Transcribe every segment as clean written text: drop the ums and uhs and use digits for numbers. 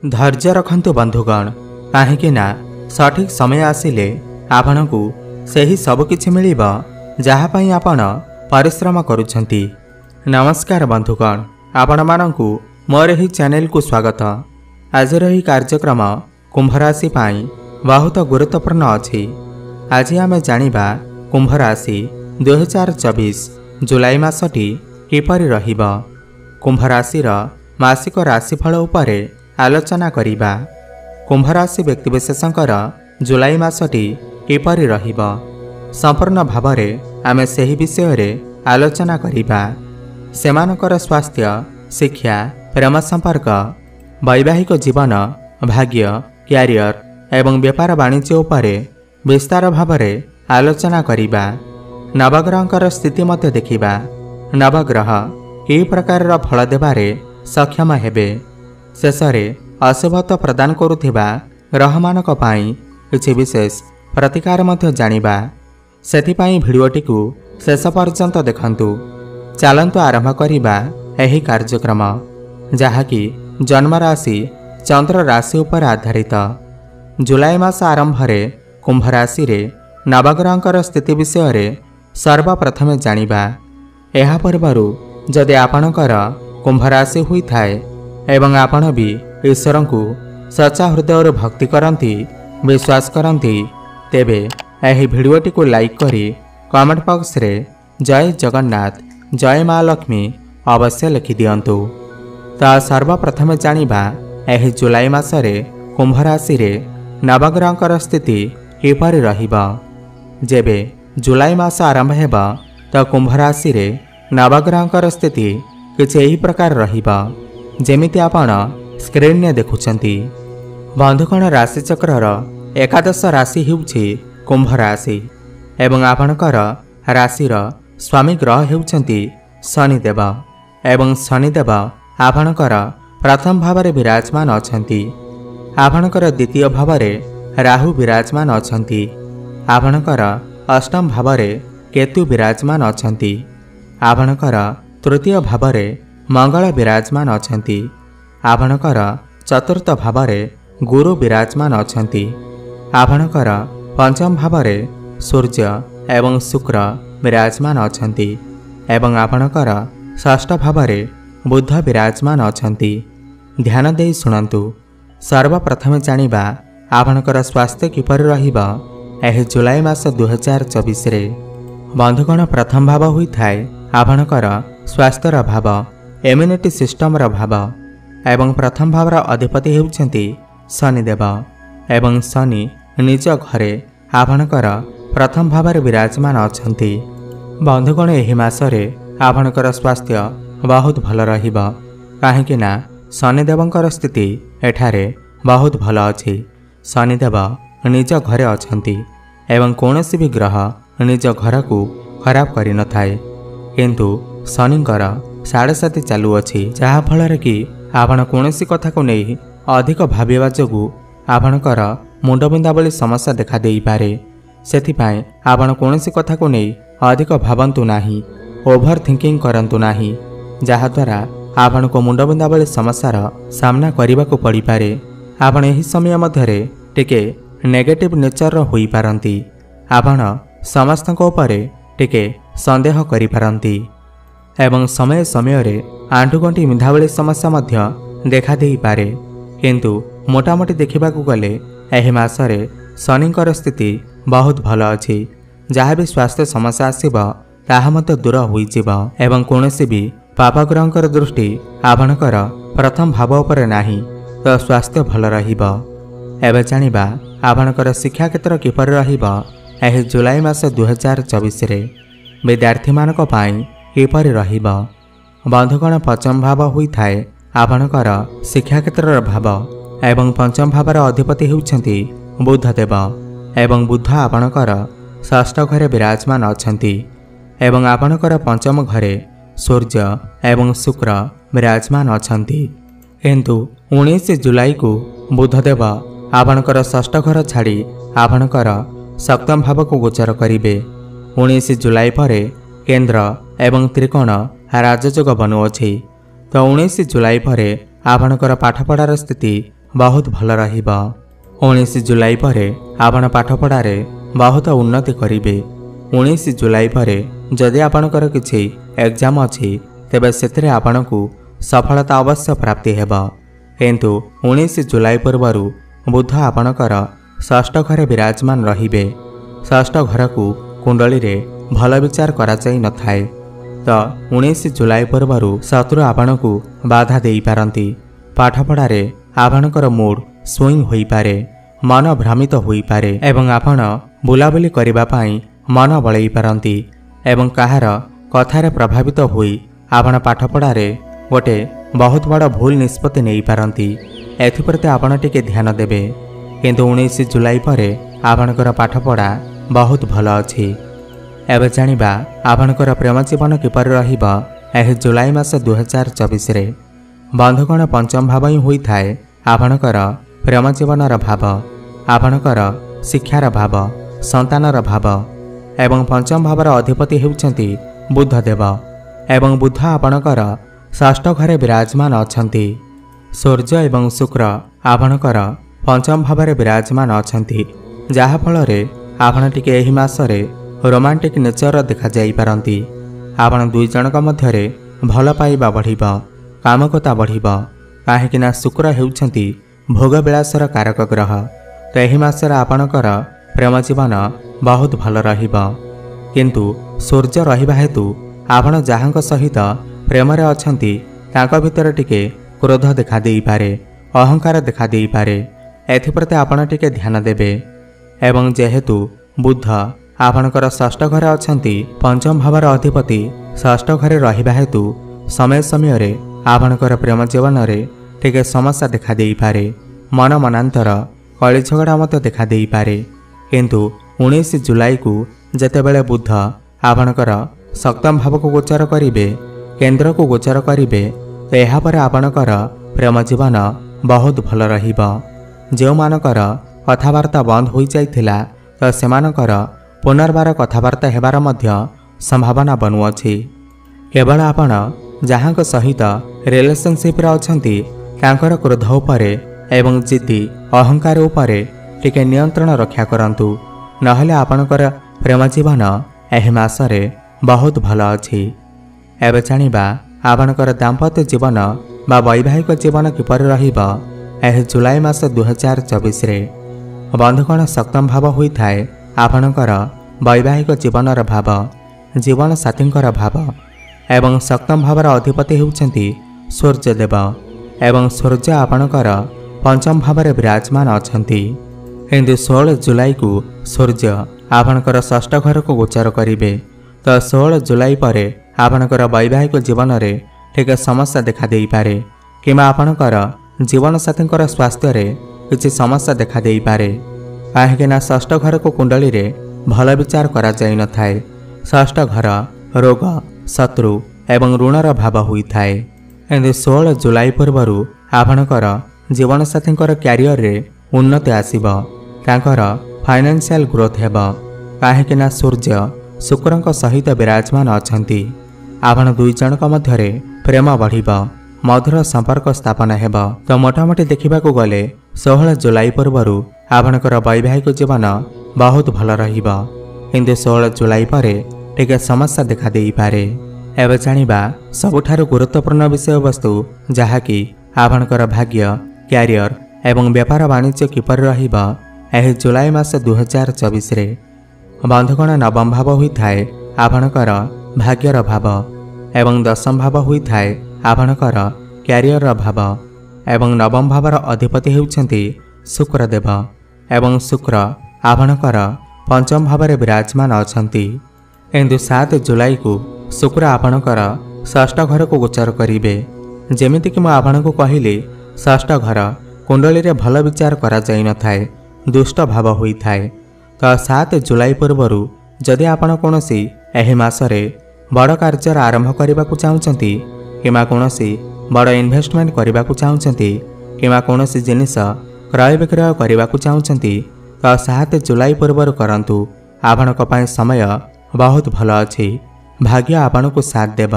धैर्य रखंतु बंधुगण कहीं सठिक समय आसिले आपनकु सेही सब किछि मिलिबा जहा पई आपण परिश्रम करूछंती। नमस्कार बंधुगण, आपण मानंकु मोर ही चैनल को स्वागत। आज रही कार्यक्रम कुंभ राशि पाई बहुत गुरुत्वपूर्ण अछि। आज आमे जानिबा कुंभ राशि 2024 जुलाई मासटी किपरि रहिबा। कुंभ राशिर मासिक राशिफल उपरे आलोचना करिबा। कुंभ राशि व्यक्तिविशेषंकर जुलाई मासटी किपरि रहिबा संपूर्ण भावरे आमे सेही विषय रे आलोचना करिबा। सेमानकर स्वास्थ्य, शिक्षा, प्रेम संपर्क, वैवाहिक जीवन, भाग्य, क्यारियर एवं व्यापार वाणिज्य उपरे विस्तार भावरे आलोचना करिबा। नवग्रहंकर स्थिति मते देखिबा। नवग्रह कि प्रकार फल देबारे सक्षम हेबे। शेषरे अशुभत्व प्रदान करुथिबा ग्रहमानक पाई किछि विशेष प्रतिकार मध्य जानिबा। सेथिपाई भिडियोटी को शेष पर्यंत देखंतु। चलंतु आरंभ करिबा एही कार्यक्रम जहाँकि जन्म राशि चंद्र राशि उपर आधारित। जुलाई मास आरंभरे कुंभ राशि रे नवग्रहंकर स्थिति विषय रे सर्वप्रथमे जानिबा। एहा पूर्वरु जदि आपणकर कुंभ राशि हुई थाए एवं आपण भी ईश्वर को सच्चा हृदय भक्ति करती, विश्वास करती, तेबे एही भिडियोटी को लाइक करी कमेंट बॉक्स रे जय जगन्नाथ, जय माँ लक्ष्मी अवश्य लिखि दियंतु। ता सर्वप्रथमे जानिबा एही जुलाई मासरे कुंभ राशि रे नवग्रहंकर स्थिति किपरि रहिबा। जेबे जुलाई मास आरंभ हेबा तो कुंभ राशि रे नवग्रहंकर स्थिति किछि एही प्रकार रहिबा जेमिति आपण स्क्रीन ने देखुछंती। बंधुगण, राशि चक्रर एकादश राशि हेउछि कुंभ राशि एवं आपणकर राशिर स्वामी ग्रह हेउछंती शनिदेव एवं शनिदेव आपणकर प्रथम भावरे विराजमान अछंती। आपणकर द्वितीय भावरे राहु विराजमान अछंती। आपणकर अष्टम भावरे केतु विराजमान अछंती। आपणकर तृतीय भावरे मंगल विराजमान अछंती। आपणकर चतुर्थ भावरे गुरु विराजमान अछंती। आपणकर पंचम भावरे सूर्य एवं शुक्र विराजमान अछंती एवं आपणकर षष्ठ भावरे बुध विराजमान अछंती। ध्यान देई सुनंतु। सर्वप्रथमे जानिबा आपणकर स्वास्थ्य किपरि रहिबा एही जुलाई मास 2024 रे। बंधुगण, प्रथम भाव हुई थाए आपणकर स्वास्थ्यर भाव, इम्यूनिटी सिस्टम भाव एवं प्रथम भावर अधिपति हेउछंती शनिदेव एवं शनि निज घरे आपणकर प्रथम भावर विराजमान अछंती। बंधुगण, एही मासरे आपणकर स्वास्थ्य बहुत भल रहिबा काहेकि ना शनिदेवंकर स्थिति एठारे बहुत भल अछि। शनिदेव निज घरे अछंती एवं कौनसी भी ग्रह निज घर को खराब करि न थाए, किंतु शनिकर 7.5 चालू अछि जहा फल कि आपण कौनसी कथा को नहीं अधिक भाविबा जोगु आपणकर मुंडबिंदा भली समस्या देखा देई पारे। सेथिपाई आपण कौनसी कथा को नहीं अधिक भावंतु नाही, ओभर थिंकिंग करंतु नाही, जहा द्वारा आपण को मुंडबिंदा भली समस्यार सामना करने को पड़ी पारे। आपण एही समय मध्यरे टिके नेगेटिव नेचर होई पारंती। आपण समस्तक उपरे टिके संदेह करि पारंती एवं समय समय रे आंठुगंठी मिधा भली समस्या मध्य देखा देई पारे। किंतु मोटामोटी देखा गले एही मासरे शनिकर स्थिति बहुत भल अछि। जहाँ भी स्वास्थ्य समस्या आसिब ताहा मते दूर होई जिबा एवं कौनसी भी पापग्रहंकर दृष्टि आपणकर प्रथम भाव उपरे नाही तो स्वास्थ्य भल रहिबा। एबे जानिबा आपणकर शिक्षा क्षेत्र किपरि रहिबा एही जुलाई मास 2024 रे विद्यार्थी मानक पाई किपरि रहिबा। बंधुगण, पंचम भाव हुई थाए आपणकर शिक्षा क्षेत्र भाव एवं पंचम भावर अधिपति हेउछंती बुधदेव एवं बुध आपणकर षष्ठ घरे विराजमान अछंती एवं आपणकर पंचम घरे सूर्य एवं शुक्र विराजमान अछंती। किंतु 19 जुलाई को बुधदेव आपणकर षष्ठ घर छाड़ी आपणकर सप्तम भाव को गोचर करिवे। 19 जुलाई परे केंद्र एवं त्रिकोण राजयोग बनुअछि। तो 19 जुलाई परे आपणकर पाठपढ़ार स्थिति बहुत भल रहिबा। 19 जुलाई परे आपण पाठपढ़ारे बहुत उन्नति करिवे। 19 जुलाई परे जदि आपणकर किछि एग्जाम अछि तेबे सेथिरे आपणकु सफलता अवश्य प्राप्ति हेबा। किंतु 19 जुलाई पूर्वरु बुध आपणकर षष्ठ घरे विराजमान रहिबे। षष्ठ घर को कुंडली रे भल विचार करा जाई न थाए। तो 19 जुलाई पूर्वरु शत्रु आपणकु बाधा देई पारंती। पाठपढ़ारे आपणकर मूड स्विंग होई पारे, मन भ्रमित होई पारे एवं आपण बुलाबुली करिबा पाई मन बळई पारंती एवं कहार कथारे प्रभावित होई आपण पाठपढ़ारे गोटे बहुत बड़ भूल निष्पत्ति नहीं पारंती। एथिप्रति आपण टिके ध्यान देबे। किंतु 19 जुलाई परे आपणकर पाठपढ़ा बहुत भल अछि। एबे जानिबा आपणकर प्रेम जीवन किपर रहिबा एह जुलाई मास 2024 रे। बंधुगण पंचम भाव ही होई थाए आपणकर प्रेम जीवनर भाव, आपणकर शिक्षार भाव, संतानर भाव एवं पंचम भावर अधिपति हेउछंती बुधदेव एवं बुध आपणकर षष्ठ घरे विराजमान अछंती। सूर्य एवं शुक्र आपणकर पंचम भावरे विराजमान अछंती, जहा फलरे आपण टिके एही मासरे रोमांटिक नेचर देखा जाई पारंती। आपण दुई जनक मध्यरे भल पाइबा बढ़िबा, कामकता बढ़िबा। काहेकिना शुक्र हेउछंती भोग विलासर कारक ग्रह। तो एही मासरे आपणकर प्रेम जीवन बहुत भल रहिबा। किंतु सूर्य रहिबा हेतु आपण जाहांक सहित प्रेमरे अछंती तांका भितर टिके क्रोध देखा देई पारे, अहंकार देखा देई पारे। एथिप्रति आपण टिके ध्यान देबे। एवं जेहेतु बुध आपणकर षष्ठ घरे अछंती, पंचम भावर अधिपति षष्ठ घरे रहिबा हेतु समय समय रे आपणकर प्रेम जीवन रे टिके समस्या देखा देई पारे, मन मनांतर कଳି झगड़ा मत देखा देई पारे। किंतु 19 जुलाई को जेतेबेले बुध आपणकर सप्तम भाव को गोचर करिवे, केंद्र को गोचर करिवे, तो यहा पर आपणकर प्रेम जीवन बहुत भल रहिबा। जो मानकर कथावार्ता बंद हो जाइथिला तो सेमानकर पुनर्बार कथावार्ता हेबार मध्य संभावना बनुअछि। केवल आपण जहांक सहित रिलेशनशिप रे अछंती तांकर क्रोध उपरे एवं जिद्दी अहंकार उपरे टिके नियंत्रण रक्षा करंतु, नहले आपणकर प्रेम जीवन एही मासरे बहुत भल अछि। एबे जानिबा आपणकर दाम्पत्य जीवन बा वैवाहिक जीवन किपर रहिबा एह जुलाई मास 2024 रे। बंधुगण सप्तम भाव होई थाए आपणकर वैवाहिक जीवनर भाव, जीवन साथींकर भाव एवं सप्तम भावर अधिपति हेउछंती सूर्यदेव एवं सूर्य आपणकर पंचम भावरे विराजमान अछंती। किंतु 16 जुलाई को सूर्य आपणकर षष्ठ घर को गोचर करिवे। तो 16 जुलाई परे आपणकर वैवाहिक जीवन रे ठीक समस्या देखा देई पारे, किमा आपणकर जीवन साथींकर स्वास्थ्य रे किछि समस्या देखा देई पारे। काहेकिना षष्ठ घर को कुंडली रे भल विचार करा जाई न थाए। षष्ठ घर रोग, शत्रु एवं ऋणर भाव होई थाए। एंदे 16 जुलाई पूर्वरु आपणकर जीवन साथींकर क्यारियर रे उन्नति आसीबा, तांकर फाइनेंशियल ग्रोथ हेबा। काहेकिना सूर्य शुक्रंक सहित विराजमान अछंती। आपण दुई जनक मध्यरे प्रेम बढ़िबा, मधुर संपर्क स्थापन हेबा। तो मोटामोटी देखिबाकू गले 16 जुलाई पूर्वरु आपणकर वैवाहिक जीवन बहुत भल रहिबा। किंतु 16 जुलाई परे टिके समस्या देखा देई पारे। एबे जानिबा सबुठारु गुरुत्वपूर्ण विषय वस्तु जहाकी आपणकर भाग्य, क्यारियर एवं व्यापार वाणिज्य किपर रहिबा एह जुलाई मास 2024 रे। बंधुगण नवम भाव होई थाए आपणकर भाग्यर भाव एवं दशम भाव होई थाए आपणकर क्यारियर भाव एवं नवम भावर अधिपति हेउछंती शुक्रदेव एवं शुक्र आपणकर पंचम भावरे विराजमान अछंती। किंतु 7 जुलाई को शुक्र आपणकर षष्ठ घर को गोचर करिवे। जेमिति कि मैं आपनको कहिली षष्ठ घर कुंडली रे भल विचार करा जाई न थाए, दुष्ट भाव होई थाए। तो 7 जुलाई पूर्वरु जदि आपण कोनोसी एही मासरे बड़ कार्य आरंभ करबाकू चाहुचंती, किमा कोनोसी बड़ इन्वेस्टमेंट करबाकू चाहुचंती, किमा कोनोसी जिनिस क्रय विक्रय करबाकू चाहुचंती, तो 7 जुलाई पूर्वरु करंतु। आपणक पई समय बहुत भल अछि, भाग्य आपणको साथ देब।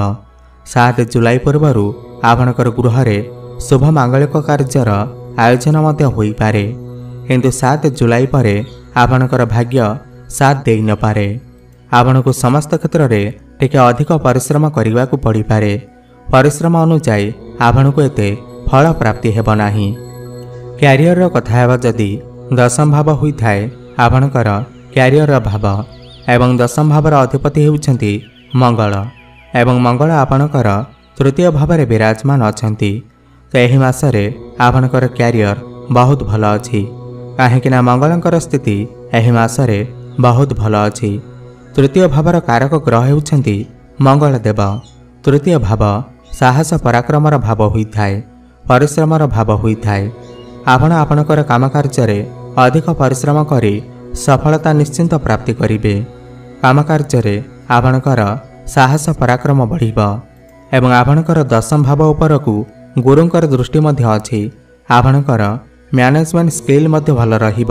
7 जुलाई पूर्वरु आपणकर गृह रे शुभ मांगलिक कार्यर आयोजन मध्य होई पारे, किंतु 7 जुलाई पर आपणकर भाग्य साथ दे न पारे। आपनको समस्त क्षेत्र में टिके अधिक परिश्रम करने को पड़ पारे। परिश्रम अनुसार आपको एते फल प्राप्ति हेब नाही। क्यारियर कथा हेबा जदि दशम भाव होता है आपणकर क्यारियर भाव एवं दशम भावर अधिपति होउछंती मंगल एवं मंगल आपणकर तृतीय भाव में विराजमान अछंती। तो यही मासरे आपणकर क्यारियर बहुत भल अछि, कहीं मंगलंकर स्थिति यही मासरे बहुत भल अछि। तृतीय भावर कारक ग्रह होउछंती मंगल देव। तृतीय भाव साहस पराक्रमर भाव होता है, परिश्रमर भाव होता है। आपण आपणकर काम कार्य अधिक परिश्रम करी सफलता निश्चिंत प्राप्ति करिवे। काम कार्य आपणकर साहस पराक्रम बढ़िब एवं आपणकर दशम भाव उपरकू गुरुंकर दृष्टि मध्य अछि। आपणकर मैनेजमेंट स्किल मध्य भल रहिब।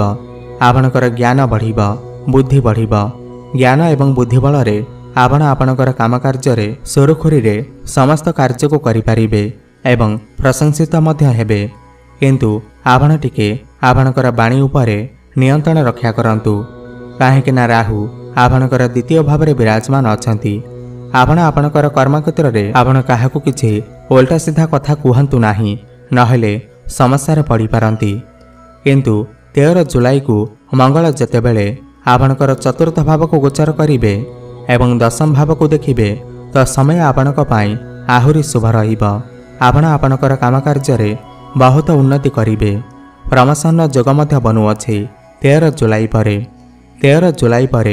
आपणकर ज्ञान बढ़िब, बुद्धि बढ़िब। ज्ञान एवं बुद्धि बल रे आपण आपणकर काम कार्य सुरुखुरी रे समस्त कार्य को करिपारिबे एवं प्रशंसित मध्य हेबे। किंतु आपण टिके आपणकर वाणी उपरे नियंत्रण रक्षा करंतु, काहेकि ना राहु आपणकर द्वितीय भाव में विराजमान अछंती। आपण आपणकर कर्म क्षेत्र में आपण काहाकू किछि उल्टा सीधा कथा कहतु नाही, नहेले समस्या पड़ी पारंती। किंतु 13 जुलाई को मंगल जेतेबेले आपणकर चतुर्थ भाव को गोचर करिवे एवं दशम भाव को देखिबे तो समय आपणक पई आहुरी शुभ रहिब। आपण आपणकर काम कार्य बहुत उन्नति करिवे। प्रमोशन जोग मध्य बनुअछि 13 जुलाई पर। 13 जुलाई पर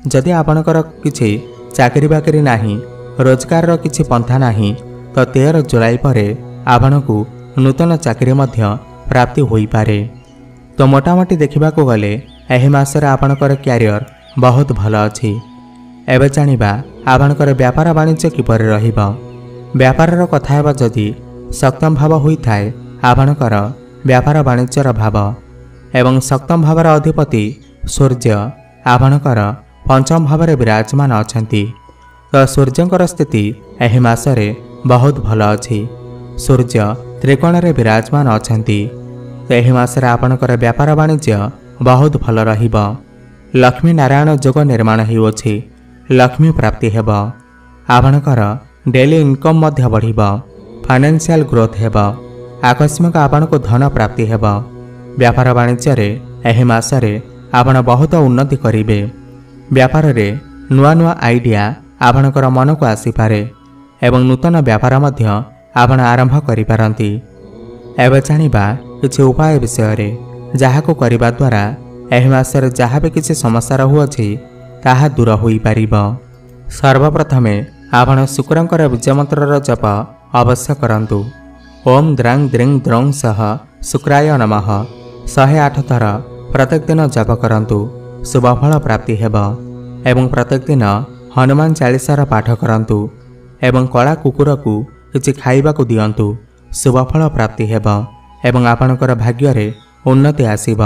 जदि आपणकर किछि चाकरी बाकरी नाही, रोजगार किछि पंथा नाही, तो 13 जुलाई पर आपणकू नूतन चाकरी मध्य प्राप्ति होई पारे। तो मोटामोटी देखा गले यही मासरे आपणकर क्यारियर बहुत भल अछि। एबे जानिबा आपणकर व्यापार वाणिज्य किपर रहिब। व्यापारर कथा हेबा जदि सप्तम भाव होता है आपणकर व्यापार वाणिज्यर भाव एवं सप्तम भावर अधिपति सूर्य आपणकर पंचम भाव में विराजमान अछंती। तो सूर्यंकर स्थिति यही मासरे बहुत भल अछि। सूर्य त्रिकोण रे विराजमान अछंती। तो यही मासरे आपणकर व्यापार वाणिज्य बहुत भल रहिब। लक्ष्मी नारायण जोग निर्माण होउछि। लक्ष्मी प्राप्ति हेब। आपणकर डेली इनकम मध्य बढ़िब। फाइनेंशियल ग्रोथ हेब। आकस्मिक आपणको धन प्राप्ति हेब। व्यापार वाणिज्य रे यही मासरे आपण बहुत उन्नति करिवे। व्यापार रे नुआ नुआ आइडिया आपणकर मन को आसीपारे एवं नूतन व्यापार मध्य आपण आरंभ करिपारंती। एबे जानिबा किछि उपाय विषय रे जाहाको करिबा द्वारा एही मासरे जहाँ भी किछि समस्या रहुअछि ताहा दूर होई पारिब। सर्वप्रथमे आपण शुक्रंकर बीज मंत्रर जप अवश्य करंतु। ओम द्रांग द्रिंग द्रौं सह शुक्राय नमः 108 थर प्रत्येक दिन जप करंतु। शुभफल प्राप्ति हेब। एवं प्रत्येक दिन हनुमान चालीसार पाठ करंतु एवं कला कुकुर को किछि खाइबाकू दियंतु। शुभफल प्राप्ति हेब एवं आपणकर भाग्य रे उन्नति आसीब।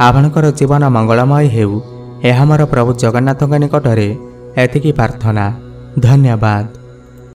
आपणकर जीवन मंगलमय हेउ, यह मोर प्रभु जगन्नाथଙ୍କ निकटरे एतिकी प्रार्थना। धन्यवाद।